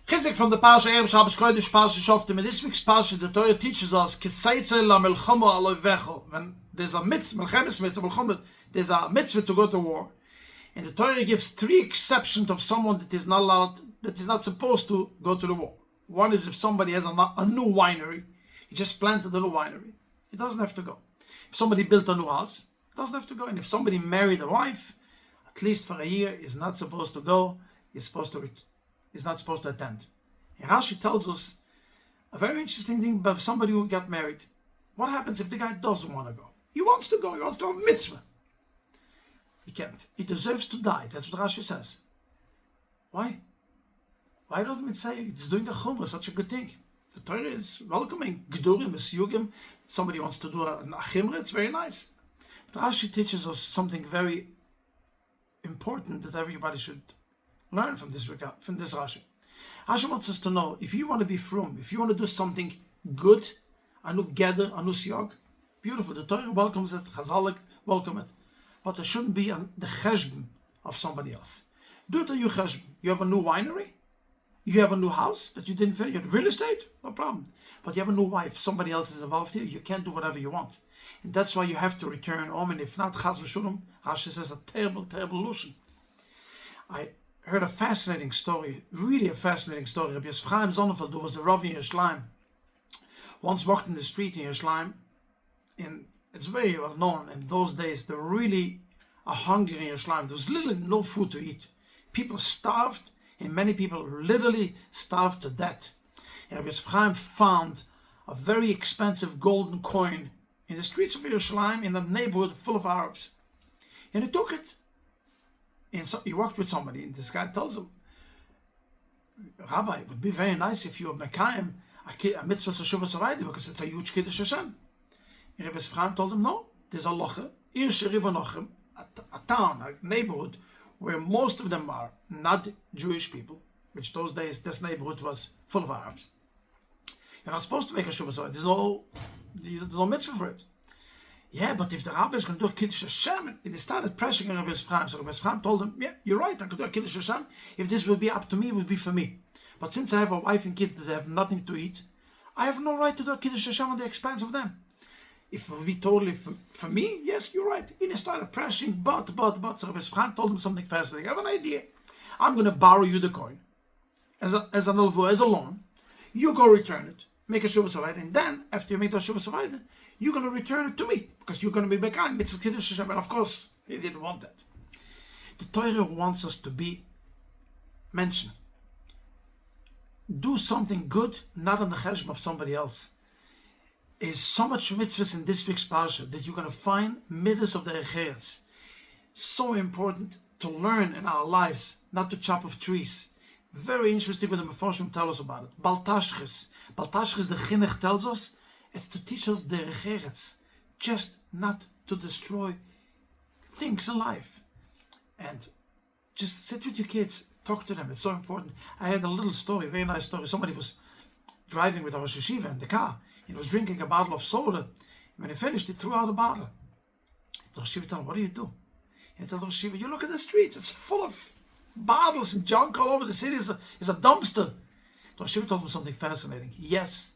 Chizuk from the Parsha Erev Shabbos Kodesh Parsha Shoftim. In this week's Parsha, the Torah teaches us Kisaitze la melchama alovecho. When there's a mitzvah, melchemes mitzvah, there's a mitzvah to go to war. And the Torah gives 3 exceptions of someone that is not allowed, that is not supposed to go to the war. One is if somebody has a new winery, he just planted a new winery, he doesn't have to go. If somebody built a new house, he doesn't have to go. And if somebody married a wife, at least for a year, he's not supposed to go. He's not supposed to attend. And Rashi tells us a very interesting thing about somebody who got married. What happens if the guy doesn't want to go? He wants to go. He wants to have a mitzvah. He can't. He deserves to die. That's what Rashi says. Why? Why doesn't it say it's doing a Chumrois, such a good thing? The Torah is welcoming Gdurim, Mesyugim. Somebody wants to do a Chumrois, it's very nice. But Rashi teaches us something very important that everybody should learn from this Rashi. Rashi wants us to know, if you want to be frum, if you want to do something good, anu gather, anu siyog, beautiful. The Torah welcomes it, Chazalik welcome it, but it shouldn't be on the cheshbon of somebody else. Do it on your cheshbon. You have a new winery, you have a new house that you didn't finish, you have real estate, no problem. But you have a new wife, somebody else is involved here, you can't do whatever you want. And that's why you have to return home, and if not, chas v'shulam, Rashi says a terrible, terrible lushan. I heard a fascinating story, really a fascinating story. Rabbi Chaim Sonnenfeld, who was the Rav in Yerushalayim, once walked in the street in Yerushalayim, and it's very well known in those days, there were really a hunger in Yerushalayim. There was literally no food to eat. People starved, and many people literally starved to death. And Rabbi Chaim found a very expensive golden coin in the streets of Yerushalayim in a neighborhood full of Arabs. And he took it. And so he walked with somebody, and this guy tells him, Rabbi, it would be very nice if you would mekayim a mitzvah Shuvas Avaida, because it's a huge Kiddush Hashem. And Rabbi Chaim told him, no, there's a locha, Ir Sheribanochem, a town, a neighborhood, where most of them are not Jewish people, which those days, this neighborhood was full of Arabs. You're not supposed to make a Shuvas Avaida. There's no mitzvah for it. Yeah, but if the rabbi is going to do a Kiddush Hashem, and he started pressing Rabbi Chaim, so Rabbi Chaim told him, yeah, you're right, I could do a Kiddush Hashem. If this would be up to me, it would be for me. But since I have a wife and kids that have nothing to eat, I have no right to do a Kiddush Hashem at the expense of them. If it would be totally for me, yes, you're right. And he started pressing, but. So Rabbi Chaim told him something fascinating. I have an idea. I'm going to borrow you the coin as a loan. You go return it, make a Shuvas Avaida, and then, after you make the Shuvas Avaida, you're going to return it to me, because you're going to be Bekayim mitzvah Kiddush Hashem. And of course, he didn't want that. The Torah wants us to be mentioned. Do something good, not on the cheshm of somebody else. There's so much mitzvahs in this week's Parsha that you're going to find midas of the Echeretz. So important to learn in our lives, not to chop off trees. Very interesting what the Mefarshim tell us about it. Baltashchis, the Chinuch tells us, it's to teach us the Echeretz, just not to destroy things in life. And just sit with your kids, talk to them, it's so important. I had a little story, a very nice story. Somebody was driving with our Rosh Yeshiva in the car, and was drinking a bottle of soda. When he finished, he threw out the bottle. The Rosh Yeshiva told him, what do you do? And he told the Rosh Yeshiva, you look at the streets, it's full of bottles and junk all over the city, it's a dumpster. The Rosh Yeshiva told him something fascinating. Yes,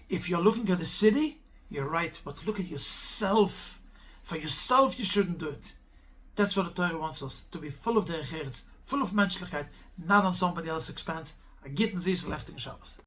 if you're looking at the city, you're right, but look at yourself. For yourself, you shouldn't do it. That's what the Torah wants us, to be full of the Echeretz, full of menschlichkeit, not on somebody else's expense. A gitten sie, Lechting Shabbos.